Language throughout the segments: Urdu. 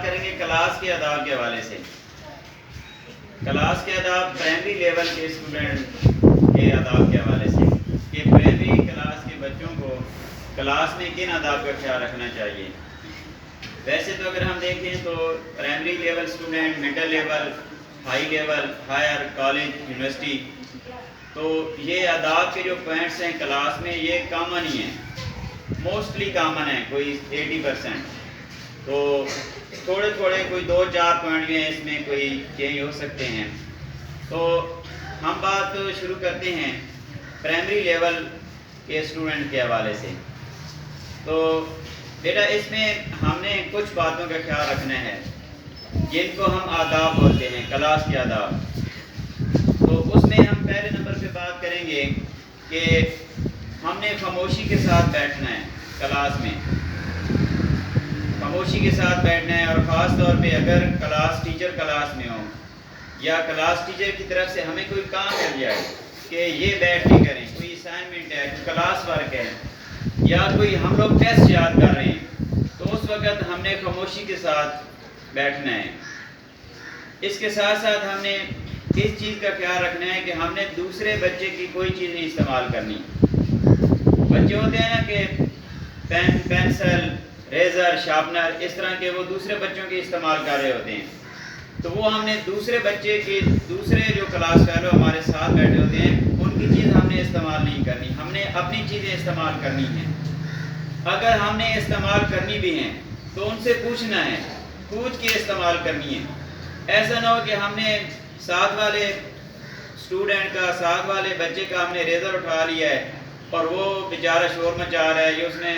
بات کریں گے کلاس کے آداب کے حوالے سے. کلاس کے آداب پرائمری لیول کے اسٹوڈنٹ کے آداب کے حوالے سے کہ پرائمری کلاس کے بچوں کو کلاس میں کن آداب کا خیال رکھنا چاہیے. ویسے تو اگر ہم دیکھیں تو primary level student, middle level, high level, higher, college, university, تو یہ آداب کے جو پوائنٹس ہیں کلاس میں یہ کامن ہی ہیں، موسٹلی کامن ہیں، کوئی 80%. تو تھوڑے تھوڑے کوئی 2-4 پوائنٹ بھی ہیں اس میں کوئی چینج ہو سکتے ہیں. تو ہم بات شروع کرتے ہیں پرائمری لیول کے اسٹوڈنٹ کے حوالے سے. تو بیٹا اس میں ہم نے کچھ باتوں کا خیال رکھنا ہے جن کو ہم آداب بولتے ہیں، کلاس کے آداب. تو اس میں ہم پہلے نمبر پہ بات کریں گے کہ ہم نے خاموشی کے ساتھ بیٹھنا ہے کلاس میں، خاموشی کے ساتھ بیٹھنا ہے. اور خاص طور پہ اگر کلاس ٹیچر کلاس میں ہو یا کلاس ٹیچر کی طرف سے ہمیں کوئی کام مل جائے کہ یہ بیٹھ کے کریں، کوئی اسائنمنٹ ہے، کوئی کلاس ورک ہے، یا کوئی ہم لوگ ٹیسٹ یاد کر رہے ہیں، تو اس وقت ہم نے خاموشی کے ساتھ بیٹھنا ہے. اس کے ساتھ ساتھ ہم نے اس چیز کا خیال رکھنا ہے کہ ہم نے دوسرے بچے کی کوئی چیز نہیں استعمال کرنی. بچے ہوتے ہیں نا کہ پین، پینسل، ریزر، شارپنر، اس طرح کے وہ دوسرے بچوں کے استعمال کر رہے ہوتے ہیں، تو وہ ہم نے دوسرے بچے کی، دوسرے جو کلاس فیلو ہمارے ساتھ بیٹھے ہوتے ہیں ان کی چیز ہم نے استعمال نہیں کرنی، ہم نے اپنی چیزیں استعمال کرنی ہیں. اگر ہم نے استعمال کرنی بھی ہیں تو ان سے پوچھنا ہے، پوچھ کے استعمال کرنی ہے. ایسا نہ ہو کہ ہم نے ساتھ والے اسٹوڈنٹ کا، ساتھ والے بچے کا ہم نے ریزر اٹھا لیا ہے اور وہ بیچارہ شور مچا رہا ہے، یہ اس نے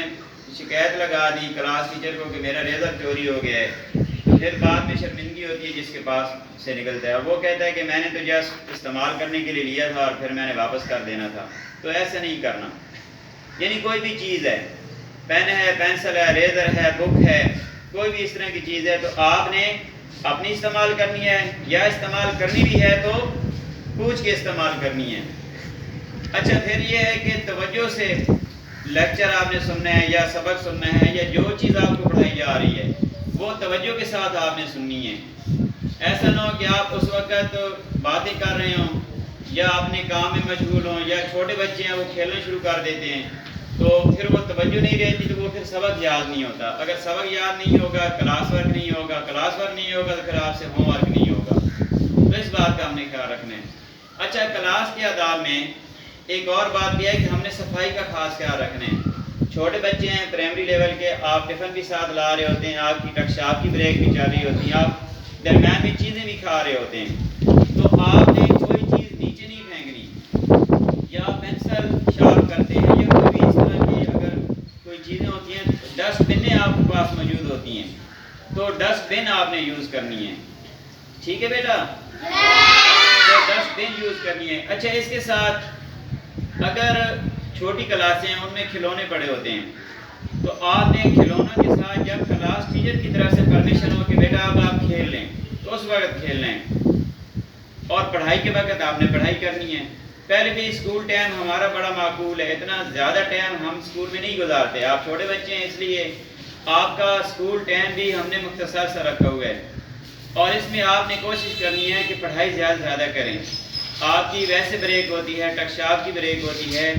شکایت لگا دی کلاس ٹیچر کو کہ میرا ریزر چوری ہو گیا ہے. پھر بعد میں شرمندگی ہوتی ہے جس کے پاس سے نکلتا ہے، وہ کہتا ہے کہ میں نے تو جسٹ استعمال کرنے کے لیے لیا تھا اور پھر میں نے واپس کر دینا تھا. تو ایسا نہیں کرنا. یعنی کوئی بھی چیز ہے، پین ہے، پینسل ہے، ریزر ہے، بک ہے، کوئی بھی اس طرح کی چیز ہے تو آپ نے اپنی استعمال کرنی ہے، یا استعمال کرنی بھی ہے تو پوچھ کے استعمال کرنی ہے. اچھا، پھر یہ ہے کہ توجہ سے لیکچر آپ نے سننا ہے یا سبق سننا ہے یا جو چیز آپ کو پڑھائی جا رہی ہے وہ توجہ کے ساتھ آپ نے سننی ہے. ایسا نہ ہو کہ آپ اس وقت باتیں کر رہے ہوں یا اپنے کام میں مشغول ہوں، یا چھوٹے بچے ہیں وہ کھیلنا شروع کر دیتے ہیں تو پھر وہ توجہ نہیں رہتی، تو وہ پھر سبق یاد نہیں ہوتا. اگر سبق یاد نہیں ہوگا، کلاس ورک نہیں ہوگا، کلاس ورک نہیں ہوگا تو پھر آپ سے ہوم ورک نہیں ہوگا. تو اس بات کا ہم نے خیال رکھنا ہے. اچھا، کلاس کے آداب میں ایک اور بات بھی ہے کہ ہم نے صفائی کا خاص خیال رکھنا ہے. چھوٹے بچے ہیں پرائمری لیول کے، آپ ٹفن بھی ساتھ لا رہے ہوتے ہیں، آپ کی ورکشاپ کی بریک بھی چل رہی ہوتی ہے، آپ درمیان میں چیزیں بھی کھا رہے ہوتے ہیں، تو آپ نے کوئی چیز نیچے نہیں پھینکنی. یا پینسل شارپ کرتے ہیں یا کوئی بھی اس طرح کی اگر کوئی چیزیں ہوتی ہیں، ڈسٹ بنیں آپ کے پاس موجود ہوتی ہیں تو ڈسٹ بن آپ نے یوز کرنی ہے. ٹھیک ہے بیٹا؟ تو ڈسٹ بن یوز کرنی ہے. اچھا، اس کے ساتھ اگر چھوٹی کلاسیں ہیں ان میں کھلونے پڑے ہوتے ہیں تو آپ نے کھلونوں کے ساتھ جب کلاس ٹیچر کی طرف سے پرمیشن ہو کہ بیٹا اب آپ کھیل لیں تو اس وقت کھیل لیں، اور پڑھائی کے وقت آپ نے پڑھائی کرنی ہے. پہلے بھی اسکول ٹائم ہمارا بڑا معقول ہے، اتنا زیادہ ٹائم ہم اسکول میں نہیں گزارتے. آپ چھوٹے بچے ہیں اس لیے آپ کا اسکول ٹائم بھی ہم نے مختصر سا رکھا ہوا ہے، اور اس میں آپ نے کوشش کرنی ہے کہ پڑھائی زیادہ سے زیادہ کریں. آپ کی ویسے بریک ہوتی ہے، ورکشاپ کی بریک ہوتی ہے،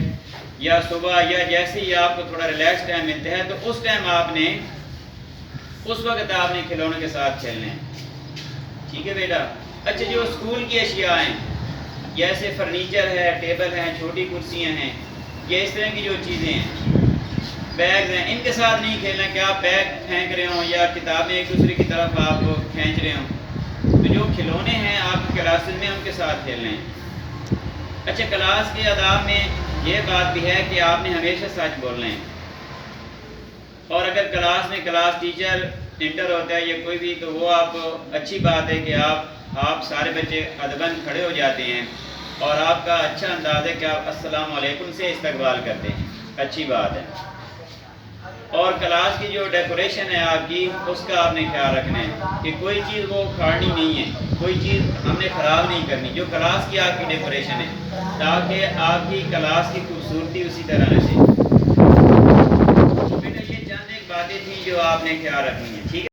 یا صبح یا جیسے ہی آپ کو تھوڑا ریلیکس ٹائم ملتا ہے تو اس ٹائم آپ نے اس وقت آپ نے کھلونوں کے ساتھ کھیلنا ہے. ٹھیک ہے بیٹا؟ اچھا، جو اسکول کی اشیاء ہیں جیسے فرنیچر ہے، ٹیبل ہیں، چھوٹی کرسیاں ہیں، یہ اس طرح کی جو چیزیں ہیں، بیگز ہیں، ان کے ساتھ نہیں کھیلنا کہ آپ بیگ پھینک رہے ہوں یا کتابیں ایک دوسرے کی طرف آپ کھینچ رہے ہوں. تو جو کھلونے ہیں آپ کی کلاسز میں ان کے ساتھ کھیلنے ہیں. اچھا، کلاس کے آداب میں یہ بات بھی ہے کہ آپ نے ہمیشہ سچ بولنا ہے، اور اگر کلاس میں کلاس ٹیچر انٹر ہوتا ہے یا کوئی بھی تو وہ آپ اچھی بات ہے کہ آپ سارے بچے ادباً کھڑے ہو جاتے ہیں اور آپ کا اچھا انداز ہے کہ آپ السلام علیکم سے استقبال کرتے ہیں، اچھی بات ہے. اور کلاس کی جو ڈیکوریشن ہے آپ کی اس کا آپ نے خیال رکھنا ہے کہ کوئی چیز وہ کھاڑنی نہیں ہے، کوئی چیز ہم نے خراب نہیں کرنی، جو کلاس کی آپ کی ڈیکوریشن ہے تاکہ آپ کی کلاس کی خوبصورتی اسی طرح رہے. بیٹا یہ چند ایک باتیں تھیں جو آپ نے خیال رکھنی ہیں.